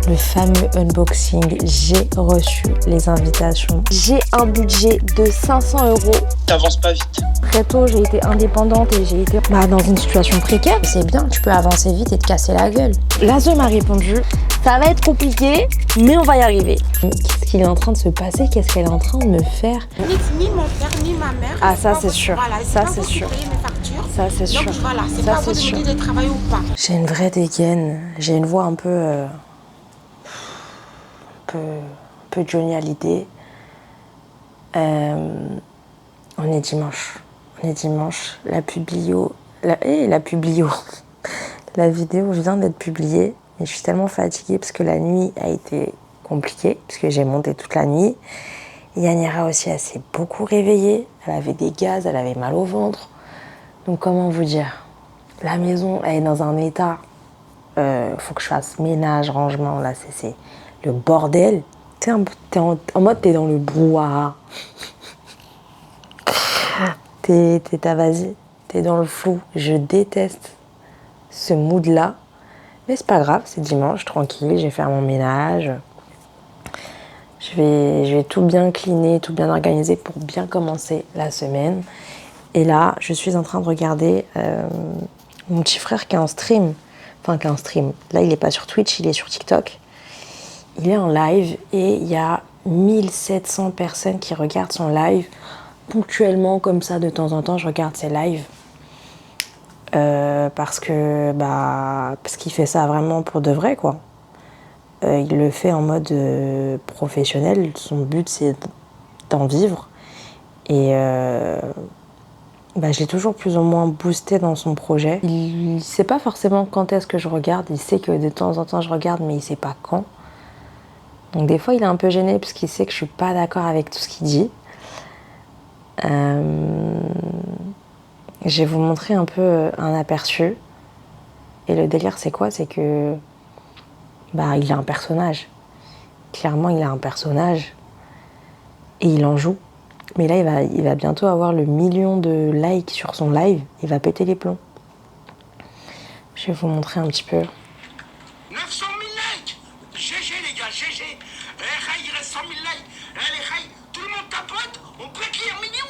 Le fameux unboxing, j'ai reçu les invitations. J'ai un budget de 500 €. T'avances pas vite. Très tôt, j'ai été indépendante et j'ai été dans une situation précaire. C'est bien, tu peux avancer vite et te casser la gueule. L'ASE m'a répondu, ça va être compliqué, mais on va y arriver. Qu'est-ce qu'il est en train de se passer? Qu'est-ce qu'elle est en train de me faire? Ni mon père, ni ma mère. Ah, ça c'est sûr. Voilà, ça c'est sûr. Ça c'est sûr. Donc voilà, c'est pas vous de me dire de travailler ou pas. J'ai une vraie dégaine. J'ai une voix un peu Johnny Hallyday. On est dimanche. La publio. La vidéo vient d'être publiée. Et je suis tellement fatiguée parce que la nuit a été compliquée, parce que j'ai monté toute la nuit. Yanira aussi, elle s'est beaucoup réveillée. Elle avait des gaz, elle avait mal au ventre. Donc comment vous dire? La maison, elle est dans un état. Faut que je fasse ménage, rangement. Là, c'est le bordel. T'es en mode, t'es dans le brouhaha. Vas-y, t'es dans le flou. Je déteste ce mood-là. Mais c'est pas grave, c'est dimanche, tranquille, j'ai fait mon ménage. Je vais tout bien cleaner, tout bien organiser pour bien commencer la semaine. Et là, je suis en train de regarder mon petit frère qui est en stream. Enfin, qui est en stream. Là, il n'est pas sur Twitch, il est sur TikTok. Il est en live et il y a 1700 personnes qui regardent son live. Ponctuellement, comme ça, de temps en temps, je regarde ses lives. Parce qu'il fait ça vraiment pour de vrai, quoi. Il le fait en mode professionnel. Son but, c'est d'en vivre. Et je l'ai toujours plus ou moins boosté dans son projet. Il ne sait pas forcément quand est-ce que je regarde. Il sait que de temps en temps, je regarde, mais il ne sait pas quand. Donc des fois, il est un peu gêné parce qu'il sait que je ne suis pas d'accord avec tout ce qu'il dit. Je vais vous montrer un peu un aperçu. Et le délire, c'est quoi? C'est que il a un personnage. Clairement, il a un personnage. Et il en joue. Mais là, il va bientôt avoir le 1 million de likes sur son live. Il va péter les plombs. Je vais vous montrer un petit peu. 900 000 likes. GG les gars, GG. Il reste 100 000 likes. Les tout le monde tapote. On pète les 1 million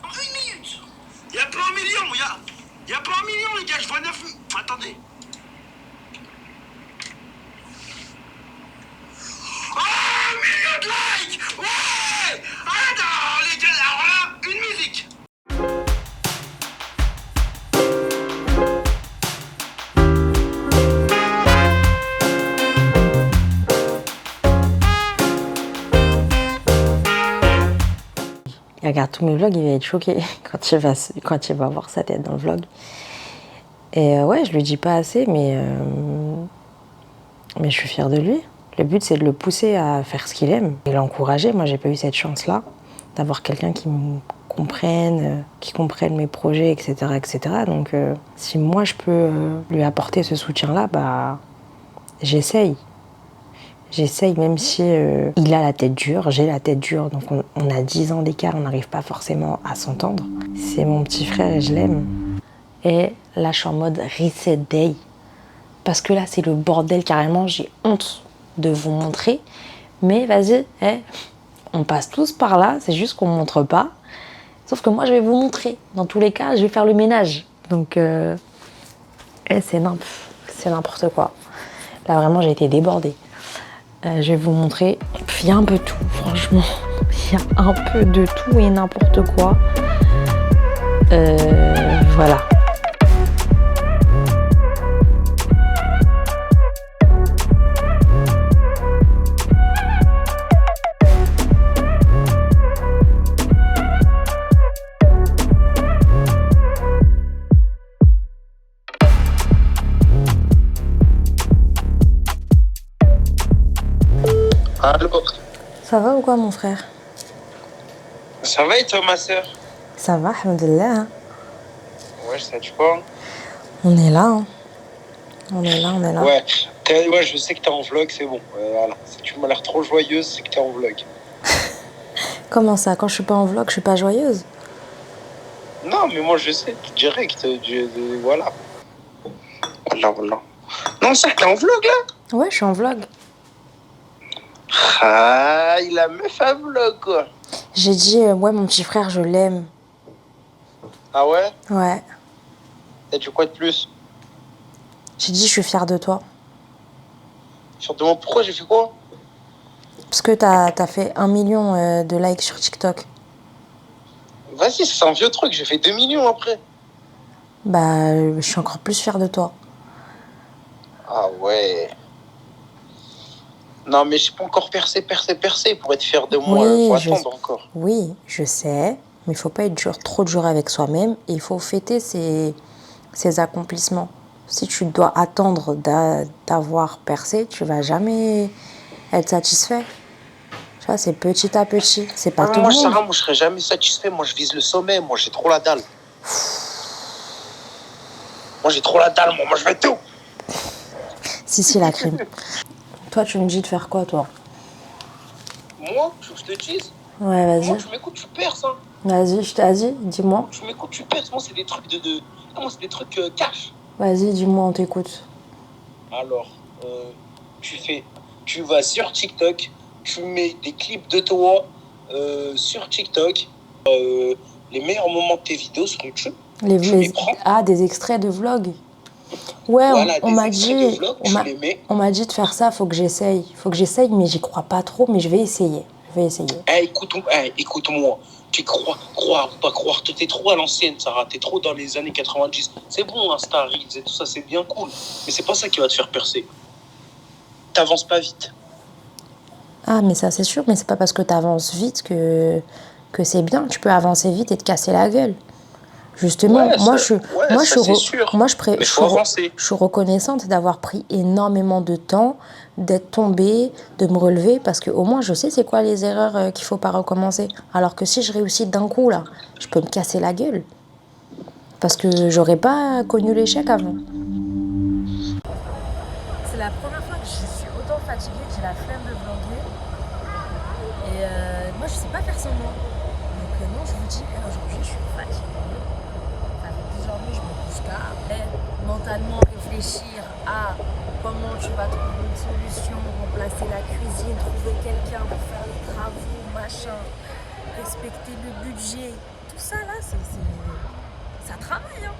en 1 minute. Il y a pas 1 million. Il y a pas 1 million les gars. Je vois 9 000. Attendez. Oh, 1 million de likes. Ouais. Ah non les gars. Alors là, une musique. Il regarde tous mes vlogs, il va être choqué quand il va voir sa tête dans le vlog. Et je lui dis pas assez, mais je suis fière de lui. Le but, c'est de le pousser à faire ce qu'il aime et l'encourager. Moi, j'ai pas eu cette chance-là d'avoir quelqu'un qui me comprenne, qui comprenne mes projets, etc., etc. Donc, si moi, je peux lui apporter ce soutien-là, j'essaye. J'essaye, même si il a la tête dure, j'ai la tête dure, donc on a 10 ans d'écart, on n'arrive pas forcément à s'entendre. C'est mon petit frère et je l'aime. Et là, je suis en mode reset day. Parce que là, c'est le bordel carrément, j'ai honte de vous montrer. Mais vas-y, on passe tous par là, c'est juste qu'on ne montre pas. Sauf que moi, je vais vous montrer. Dans tous les cas, je vais faire le ménage. Donc, c'est n'importe quoi. Là, vraiment, j'ai été débordée. Je vais vous montrer. Il y a un peu de tout, franchement. Il y a un peu de tout et n'importe quoi. Voilà. Allô. Ça va ou quoi, mon frère? Ça va et toi, ma soeur? Ça va, alhamdoulilah. Ouais, ça tu quoi? On est là, hein. On est là. Ouais, je sais que t'es en vlog, c'est bon. Voilà. Si tu m'as l'air trop joyeuse, c'est que t'es en vlog. Comment ça? Quand je suis pas en vlog, je suis pas joyeuse? Non, mais moi je sais, direct. Voilà. Voilà. Non, ça, t'es en vlog là? Ouais, je suis en vlog. Ah, il a meuf à vlog, quoi. J'ai dit, ouais, mon petit frère, je l'aime. Ah ouais? Ouais. T'as dit quoi de plus? J'ai dit, je suis fière de toi. Je te demande pourquoi j'ai fait quoi? Parce que t'as fait 1 million de likes sur TikTok. Vas-y, c'est un vieux truc, j'ai fait 2 millions après. Bah, je suis encore plus fière de toi. Ah ouais. Non, mais j'ai pas encore percé pour être fier de moi. Oui, Faut attendre encore. Oui, je sais, mais il faut pas être trop dur avec soi-même et il faut fêter ses accomplissements. Si tu dois attendre d'avoir percé, tu vas jamais être satisfait. Tu vois, c'est petit à petit. C'est pas tout le Moi, monde. Sarah, moi, je serai jamais satisfait. Moi, je vise le sommet. Moi, j'ai trop la dalle. Moi, j'ai trop la dalle. Moi, je fais tout. Si, la crime. Toi, tu me dis de faire quoi, toi? Moi, tu veux que je te dise? Ouais, vas-y. Moi, tu m'écoutes, tu perces, hein. Vas-y, dis-moi. Tu m'écoutes, tu perces. Moi, c'est des trucs moi, c'est des trucs cash. Vas-y, dis-moi, on t'écoute. Alors, tu vas sur TikTok, tu mets des clips de toi sur TikTok, les meilleurs moments de tes vidéos sur YouTube. Les prends. Ah, des extraits de vlog. Ouais, voilà, on m'a dit, on m'a dit de faire ça, faut que j'essaye, mais j'y crois pas trop, mais je vais essayer. Écoute-moi, tu croire ou pas croire, tu es trop à l'ancienne, Sarah, t'es trop dans les années 90. C'est bon, Insta Reels et tout ça, c'est bien cool, mais c'est pas ça qui va te faire percer. T'avances pas vite. Ah, mais ça c'est sûr, mais c'est pas parce que t'avances vite que c'est bien. Tu peux avancer vite et te casser la gueule. Justement, moi je suis reconnaissante d'avoir pris énormément de temps, d'être tombée, de me relever, parce que au moins je sais c'est quoi les erreurs qu'il faut pas recommencer. Alors que si je réussis d'un coup là, je peux me casser la gueule, parce que j'aurais pas connu l'échec avant. C'est la première fois que je suis autant fatiguée, que j'ai la flemme de vlogger. Et moi je sais pas faire semblant. Donc non, je vous dis, aujourd'hui je suis fatiguée. Aujourd'hui, je me couche tard. Mentalement réfléchir à comment tu vas trouver une solution, remplacer la cuisine, trouver quelqu'un pour faire les travaux, machin, respecter le budget. Tout ça là, ça travaille. Hein.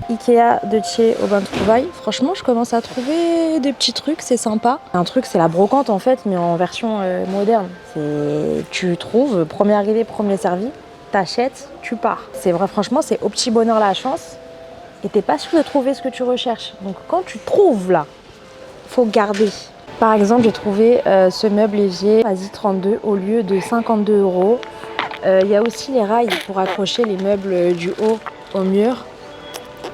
Ikea de Thiers au bain de trouvailles. Franchement, je commence à trouver des petits trucs, c'est sympa. Un truc, c'est la brocante en fait, mais en version moderne. Tu trouves, premier arrivé, premier servi. T'achètes, tu pars. C'est vrai, franchement, c'est au petit bonheur la chance. Et t'es pas sûr de trouver ce que tu recherches. Donc quand tu trouves là, faut garder. Par exemple, j'ai trouvé ce meuble évier à 32 au lieu de 52 €. Il y a aussi les rails pour accrocher les meubles du haut au mur.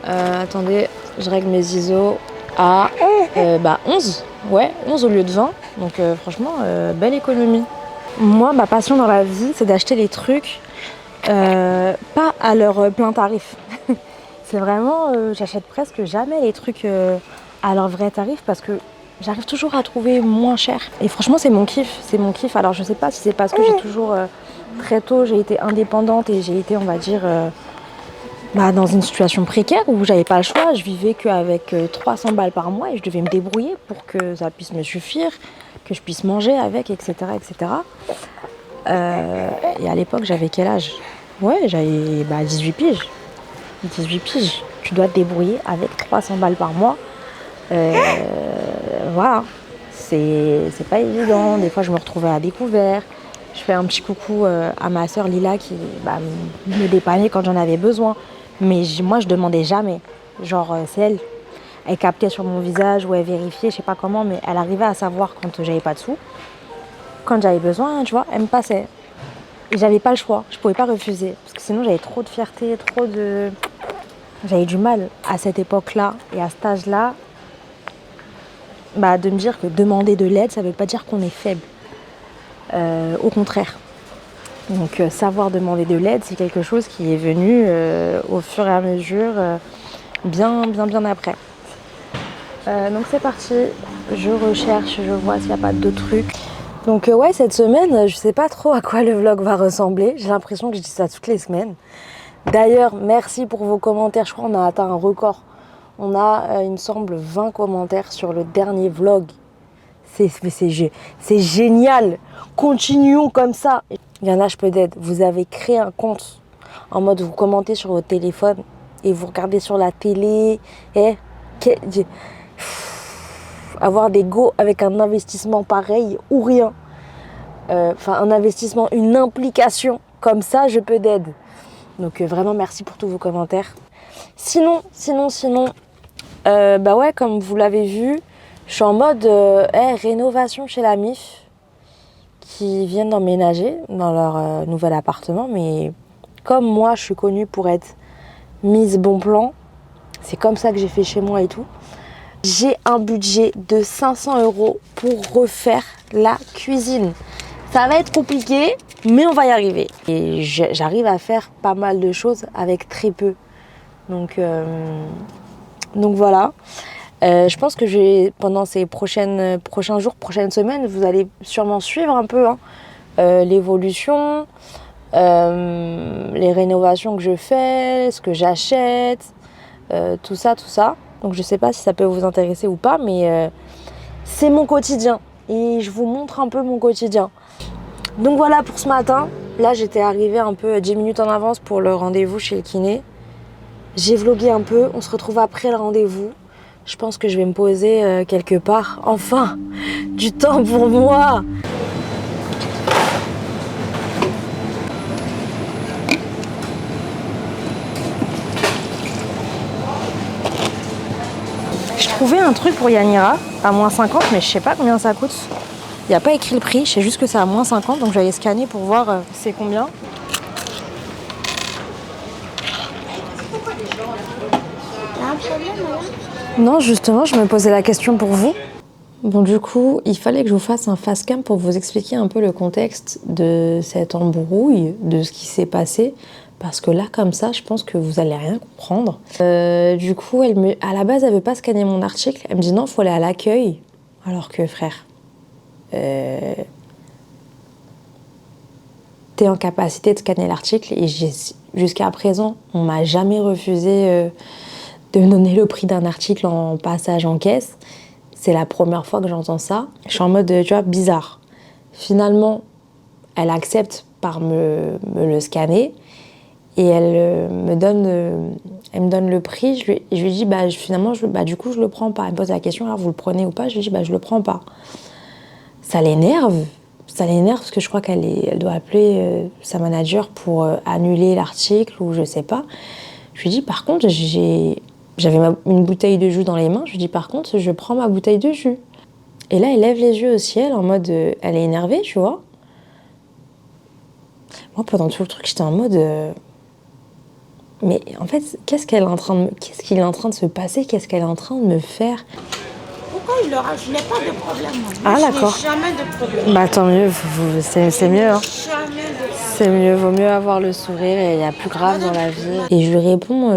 Attendez, je règle mes ISO à 11. Ouais, 11 au lieu de 20. Donc franchement, belle économie. Moi, ma passion dans la vie, c'est d'acheter les trucs pas à leur plein tarif. C'est vraiment, j'achète presque jamais les trucs à leur vrai tarif parce que j'arrive toujours à trouver moins cher. Et franchement, c'est mon kiff. Alors je sais pas si c'est parce que j'ai toujours, très tôt, j'ai été indépendante et j'ai été, on va dire, dans une situation précaire où j'avais pas le choix. Je vivais qu'avec 300 balles par mois et je devais me débrouiller pour que ça puisse me suffire, que je puisse manger avec, etc. Et à l'époque, j'avais quel âge? Ouais, j'avais 18 piges. 18 piges. Tu dois te débrouiller avec 300 balles par mois. Voilà. C'est pas évident. Des fois, je me retrouvais à découvert. Je fais un petit coucou à ma sœur Lila qui me dépannait quand j'en avais besoin. Mais moi, je demandais jamais. Genre, c'est elle. Elle captait sur mon visage ou elle vérifiait, je sais pas comment, mais elle arrivait à savoir quand j'avais pas de sous. Quand j'avais besoin, tu vois, elle me passait. Et j'avais pas le choix, je pouvais pas refuser. Parce que sinon, j'avais trop de fierté, J'avais du mal à cette époque-là et à cet âge-là, de me dire que demander de l'aide, ça veut pas dire qu'on est faible. Au contraire. Donc, savoir demander de l'aide, c'est quelque chose qui est venu au fur et à mesure, bien après. Donc, c'est parti. Je recherche, je vois s'il n'y a pas d'autres trucs. Donc ouais, cette semaine, je sais pas trop à quoi le vlog va ressembler. J'ai l'impression que je dis ça toutes les semaines. D'ailleurs, merci pour vos commentaires. Je crois qu'on a atteint un record. On a, il me semble, 20 commentaires sur le dernier vlog C'est génial. Continuons comme ça. Il y en a, je peux d'être. Vous avez créé un compte en mode vous commentez sur votre téléphone et vous regardez sur la télé. Avoir des go avec un investissement pareil ou rien. Un investissement, une implication comme ça, je peux d'être. Donc vraiment merci pour tous vos commentaires. Sinon, comme vous l'avez vu, je suis en mode rénovation chez la MIF qui viennent d'emménager dans leur nouvel appartement. Mais comme moi, je suis connue pour être mise bon plan, c'est comme ça que j'ai fait chez moi et tout. J'ai un budget de 500 € pour refaire la cuisine. Ça va être compliqué, mais on va y arriver. Et j'arrive à faire pas mal de choses avec très peu. Donc voilà. Je pense que pendant ces prochains jours, prochaines semaines, vous allez sûrement suivre un peu l'évolution, les rénovations que je fais, ce que j'achète, tout ça. Donc je sais pas si ça peut vous intéresser ou pas, mais c'est mon quotidien. Et je vous montre un peu mon quotidien. Donc voilà pour ce matin. Là, j'étais arrivée un peu 10 minutes en avance pour le rendez-vous chez le kiné. J'ai vlogué un peu. On se retrouve après le rendez-vous. Je pense que je vais me poser quelque part. Enfin, du temps pour moi. Je trouvais un truc pour Yanira à moins 50, mais je sais pas combien ça coûte. Il n'y a pas écrit le prix, je sais juste que c'est à moins 50, donc j'allais scanner pour voir c'est combien. Non, justement, je me posais la question pour vous. Bon, du coup, il fallait que je vous fasse un face cam pour vous expliquer un peu le contexte de cette embrouille, de ce qui s'est passé. Parce que là, comme ça, je pense que vous allez rien comprendre. Du coup, à la base, elle veut pas scanner mon article. Elle me dit non, faut aller à l'accueil. Alors que, frère, t'es en capacité de scanner l'article. Et jusqu'à présent, on m'a jamais refusé de me donner le prix d'un article en passage en caisse. C'est la première fois que j'entends ça. Je suis en mode, tu vois, bizarre. Finalement, elle accepte par me le scanner. Et elle me donne le prix. Je lui dis, finalement, du coup, je le prends pas. Elle me pose la question, alors vous le prenez ou pas? Je lui dis, je le prends pas. Ça l'énerve. Ça l'énerve parce que je crois qu'elle doit appeler sa manager pour annuler l'article ou je sais pas. Je lui dis, par contre, j'avais une bouteille de jus dans les mains. Je lui dis, par contre, je prends ma bouteille de jus. Et là, elle lève les yeux au ciel en mode, elle est énervée, tu vois. Moi, pendant tout le truc, j'étais en mode... Mais en fait, qu'est-ce qu'il est en train de se passer? Qu'est-ce qu'elle est en train de me faire? Pourquoi il aura? Je n'ai pas de problème. Ah, d'accord. Je n'ai jamais de problème. Bah, tant mieux, c'est mieux. Hein. Jamais de problème. C'est mieux, vaut mieux avoir le sourire et il y a plus grave dans la vie. Et je lui réponds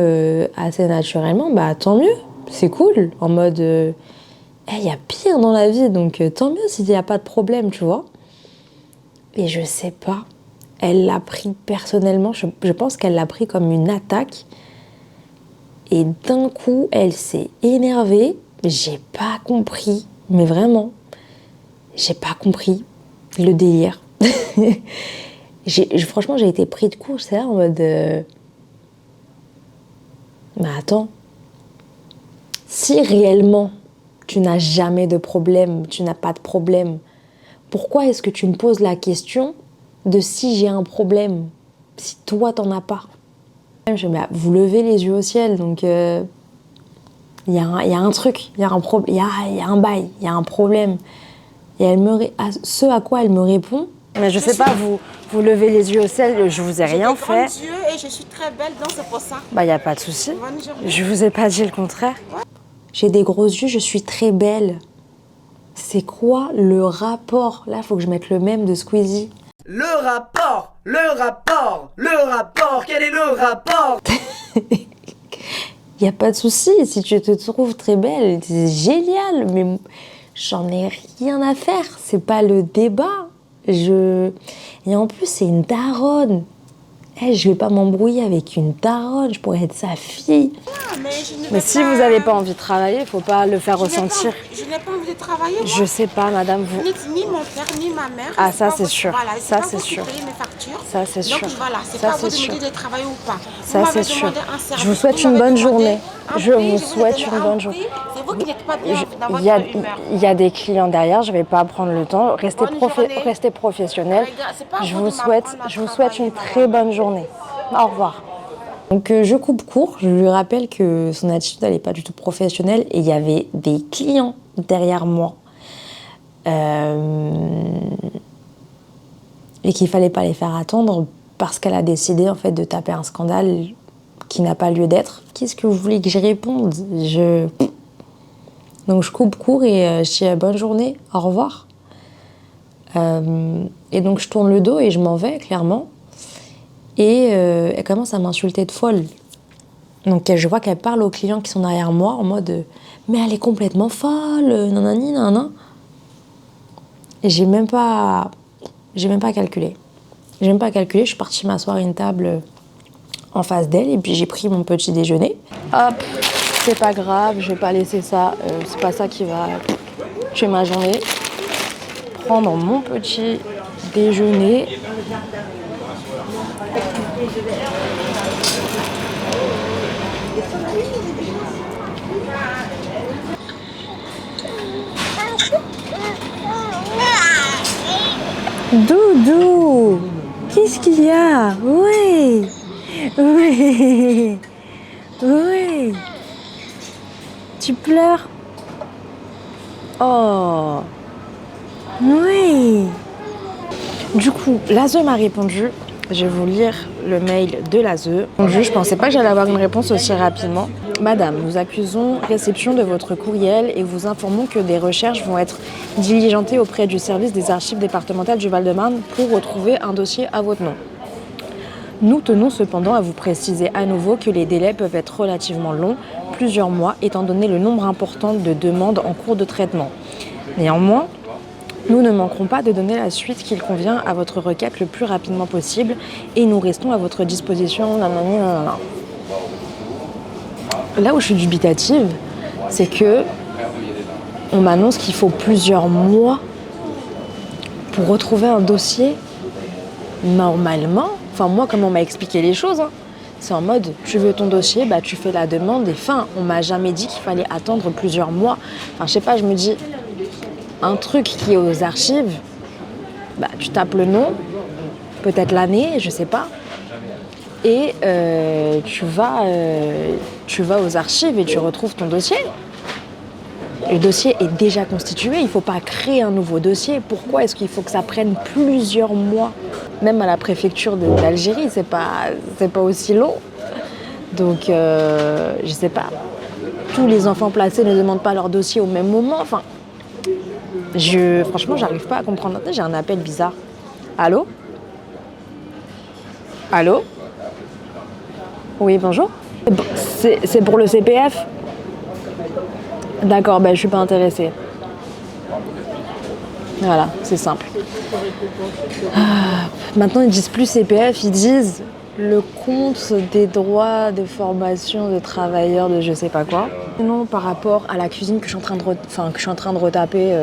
assez naturellement, bah tant mieux, c'est cool. En mode, il y a pire dans la vie, donc tant mieux s'il n'y a pas de problème, tu vois. Et je sais pas. Elle l'a pris personnellement, je pense qu'elle l'a pris comme une attaque. Et d'un coup, elle s'est énervée. J'ai pas compris, mais vraiment, j'ai pas compris le délire. Franchement, j'ai été pris de court, c'est là en mode... Mais attends, si réellement tu n'as jamais de problème, tu n'as pas de problème, pourquoi est-ce que tu me poses la question de si j'ai un problème, si toi t'en as pas? Vous levez les yeux au ciel, donc il y a un truc, il y a un problème, il y a un bail, il y a un problème. Et ce à quoi elle me répond, mais je sais pas, vous levez les yeux au ciel, je vous ai rien fait. J'ai des grands yeux et je suis très belle, donc c'est pour ça. Bah y a pas de souci. Bonne journée. Je vous ai pas dit le contraire. Ouais. J'ai des gros yeux, je suis très belle. C'est quoi le rapport? Là, faut que je mette le mème de Squeezie. Le rapport, quel est le rapport? Y a pas de souci, si tu te trouves très belle, c'est génial, mais j'en ai rien à faire, c'est pas le débat. Et en plus, c'est une daronne. Je vais pas m'embrouiller avec une daronne, je pourrais être sa fille. Ah, mais je ne Mais vais si pas- vous n'avez pas envie de travailler, il faut pas le faire Je n'ai pas- ressentir. Je n'ai pas envie de travailler. moi. Je sais pas, madame, vous. Ni mon père, ni ma mère. Ah, ça, pas c'est vous- sûr. Voilà, Ça, pas c'est vous qui sûr. payez mes factures. Ça, c'est sûr. Donc voilà, c'est Ça, pas à vous c'est de me sûr. dire de travailler ou pas. Ça, Vous m'avez c'est sûr. demandé un service. Je vous souhaite Vous une m'avez bonne demandé journée. un Je prix, vous ai souhaite donné une un bonne prix. journée. C'est vous qui n'êtes pas bien dans votre Il y a- humeur. il y a des clients derrière, je vais pas prendre le temps. Restez, Bonne journée. restez professionnel. Regarde, c'est pas à Je vous vous de souhaite, m'apprendre à je vous souhaite une travailler, très bonne journée. Au revoir. Donc je coupe court, je lui rappelle que son attitude n'est pas du tout professionnelle et il y avait des clients derrière moi et qu'il fallait pas les faire attendre parce qu'elle a décidé en fait de taper un scandale qui n'a pas lieu d'être. Qu'est-ce que vous voulez que j'y réponde? Donc je coupe court et je dis bonne journée, au revoir. Et donc je tourne le dos et je m'en vais clairement. Et elle commence à m'insulter de folle. Donc je vois qu'elle parle aux clients qui sont derrière moi en mode mais elle est complètement folle, nanani, nanana. Et j'ai même pas calculé. J'ai même pas calculé, je suis partie m'asseoir à une table en face d'elle et puis j'ai pris mon petit déjeuner. Hop, c'est pas grave, je vais pas laisser ça, c'est pas ça qui va tuer ma journée. Prendre mon petit déjeuner. Doudou, qu'est-ce qu'il y a? Oui, oui, oui. Tu pleures? Oh, oui. Du coup, l'ASE m'a répondu. Je vais vous lire le mail de l'ASE. Je pensais pas que j'allais avoir une réponse aussi rapidement. Madame, nous accusons réception de votre courriel et vous informons que des recherches vont être diligentées auprès du service des archives départementales du Val-de-Marne pour retrouver un dossier à votre nom. Nous tenons cependant à vous préciser à nouveau que les délais peuvent être relativement longs, plusieurs mois, étant donné le nombre important de demandes en cours de traitement. Néanmoins, nous ne manquerons pas de donner la suite qu'il convient à votre requête le plus rapidement possible et nous restons à votre disposition. Nanani, nanana. Là où je suis dubitative, c'est que on m'annonce qu'il faut plusieurs mois pour retrouver un dossier. Normalement, enfin moi comme on m'a expliqué les choses, c'est en mode tu veux ton dossier, bah tu fais la demande et fin. On m'a jamais dit qu'il fallait attendre plusieurs mois. Enfin je sais pas, je me dis un truc qui est aux archives, bah tu tapes le nom, peut-être l'année, je sais pas. Et tu vas aux archives et tu retrouves ton dossier. Le dossier est déjà constitué, il ne faut pas créer un nouveau dossier. Pourquoi est-ce qu'il faut que ça prenne plusieurs mois? Même à la préfecture d'Algérie, c'est pas aussi long. Donc, je sais pas. Tous les enfants placés ne demandent pas leur dossier au même moment. Enfin, franchement, j'arrive pas à comprendre. J'ai un appel bizarre. Allô? Allô? Oui, bonjour. C'est pour le CPF? D'accord, je suis pas intéressée. Voilà, c'est simple. Maintenant, ils disent plus CPF, ils disent le compte des droits de formation de travailleurs de je sais pas quoi. Non, par rapport à la cuisine que je suis en train de retaper,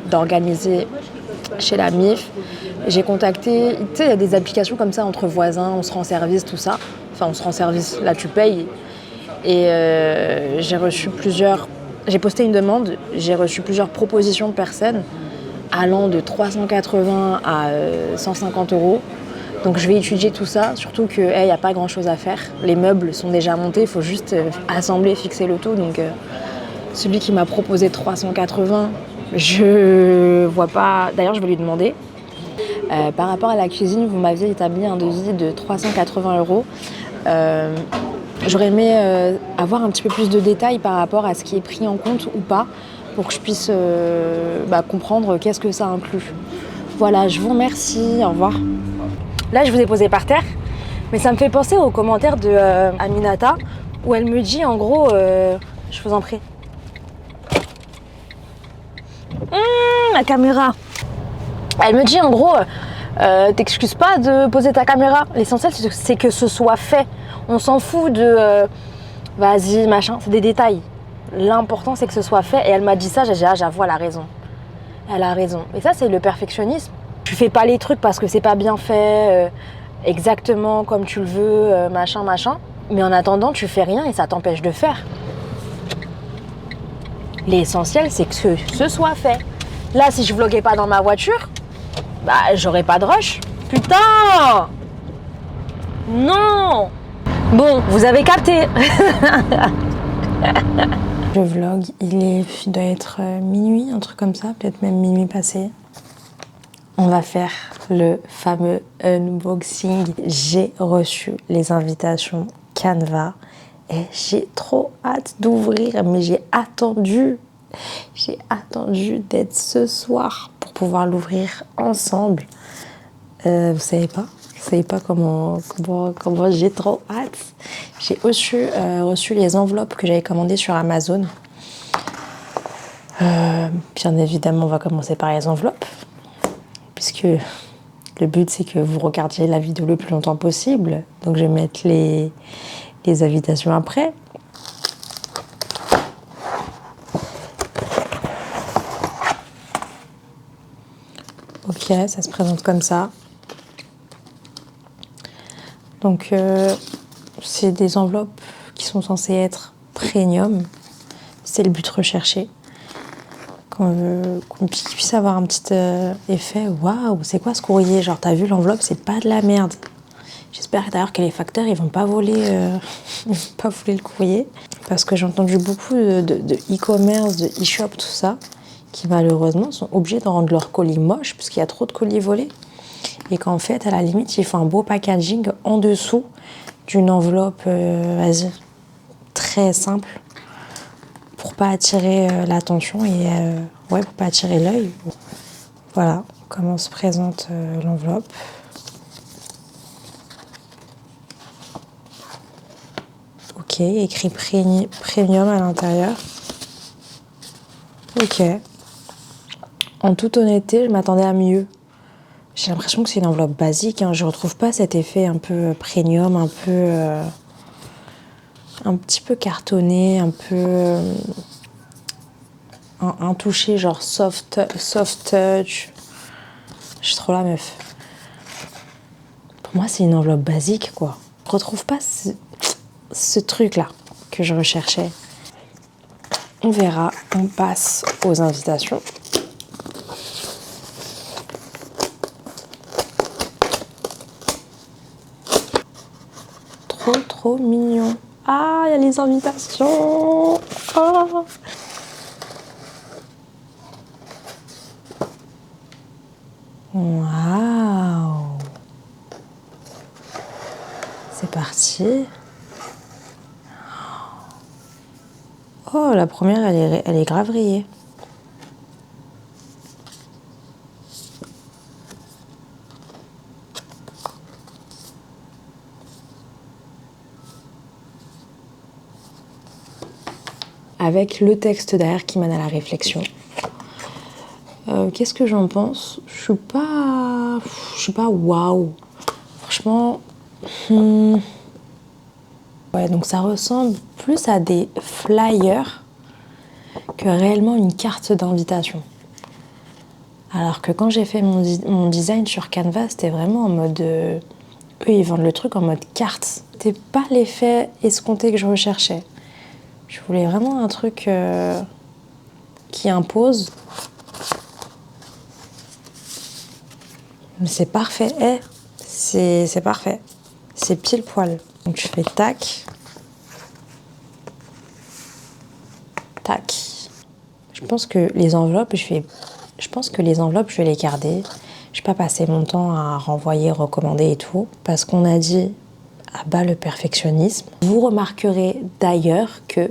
d'organiser chez la MIF, j'ai contacté, tu sais, il y a des applications comme ça entre voisins, on se rend service, tout ça. Enfin, on se rend service, là tu payes. Et j'ai posté une demande, j'ai reçu plusieurs propositions de personnes allant de 380 à 150 €. Donc je vais étudier tout ça, surtout qu'il n'y a pas grand chose à faire. Les meubles sont déjà montés, il faut juste assembler, fixer le tout. Donc celui qui m'a proposé 380, je vois pas. D'ailleurs, je vais lui demander. Par rapport à la cuisine, vous m'aviez établi un devis de 380 €. J'aurais aimé avoir un petit peu plus de détails par rapport à ce qui est pris en compte ou pas, pour que je puisse comprendre qu'est-ce que ça inclut. Voilà, je vous remercie, au revoir. Là, je vous ai posé par terre, mais ça me fait penser aux commentaires de Aminata, où elle me dit en gros, je vous en prie. La caméra. Elle me dit en gros, T'excuses pas de poser ta caméra. L'essentiel, c'est que ce soit fait. On s'en fout de vas-y, machin, c'est des détails. L'important, c'est que ce soit fait. Et elle m'a dit ça, j'ai dit, ah, j'avoue, elle a raison. Elle a raison. Et ça, c'est le perfectionnisme. Tu fais pas les trucs parce que c'est pas bien fait, exactement comme tu le veux, machin, machin. Mais en attendant, tu fais rien et ça t'empêche de faire. L'essentiel, c'est que ce soit fait. Là, si je vloguais pas dans ma voiture, bah, j'aurais pas de rush. Putain! Non! Bon, vous avez capté. Je vlog, il doit être minuit, un truc comme ça, peut-être même minuit passé. On va faire le fameux unboxing. J'ai reçu les invitations Canva et j'ai trop hâte d'ouvrir, mais j'ai attendu d'être ce soir pour pouvoir l'ouvrir ensemble. Vous savez pas comment j'ai trop hâte. J'ai reçu les enveloppes que j'avais commandées sur Amazon. Bien évidemment, on va commencer par les enveloppes, puisque le but, c'est que vous regardiez la vidéo le plus longtemps possible. Donc, je vais mettre les invitations après. Ok, ça se présente comme ça. Donc, c'est des enveloppes qui sont censées être premium. C'est le but recherché. Qu'on puisse avoir un petit effet. Waouh, c'est quoi ce courrier? Genre, t'as vu l'enveloppe, c'est pas de la merde. J'espère d'ailleurs que les facteurs, ils vont pas voler le courrier. Parce que j'ai entendu beaucoup de e-commerce, de e-shop, tout ça, qui malheureusement sont obligés de rendre leur colis moche parce qu'il y a trop de colis volés. Et qu'en fait, à la limite, ils font un beau packaging en dessous d'une enveloppe, très simple, pour pas attirer l'attention et pour pas attirer l'œil. Voilà comment se présente l'enveloppe. Ok, écrit premium à l'intérieur. Ok. En toute honnêteté, je m'attendais à mieux. J'ai l'impression que c'est une enveloppe basique. Je retrouve pas cet effet un peu premium, un petit peu cartonné, un peu un toucher genre soft touch. Je suis trop la meuf. Pour moi, c'est une enveloppe basique, quoi. Je retrouve pas ce truc-là que je recherchais. On verra. On passe aux invitations. Trop mignon. Ah, il y a les invitations. Oh. Waouh. C'est parti. Oh, la première, elle est grave rayée. Avec le texte derrière qui mène à la réflexion. Qu'est-ce que j'en pense? Je suis pas waouh. Franchement. Ouais, donc ça ressemble plus à des flyers que réellement une carte d'invitation. Alors que quand j'ai fait mon design sur Canva, c'était vraiment en mode... eux, ils vendent le truc en mode carte. C'était pas l'effet escompté que je recherchais. Je voulais vraiment un truc qui impose. Mais c'est parfait. C'est parfait. C'est pile poil. Donc je fais tac. Tac. Je pense que les enveloppes, je vais les garder. Je vais pas passer mon temps à renvoyer, recommander et tout. Parce qu'on a dit à bas le perfectionnisme. Vous remarquerez d'ailleurs que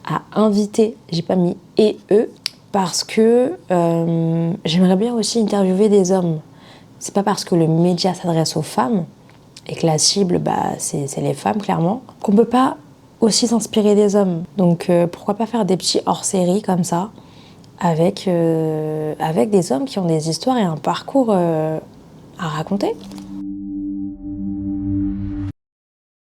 à inviter, j'ai pas mis et eux, parce que j'aimerais bien aussi interviewer des hommes. C'est pas parce que le média s'adresse aux femmes et que la cible, c'est les femmes, clairement, qu'on peut pas aussi s'inspirer des hommes. Donc pourquoi pas faire des petits hors-série comme ça, avec des hommes qui ont des histoires et un parcours à raconter.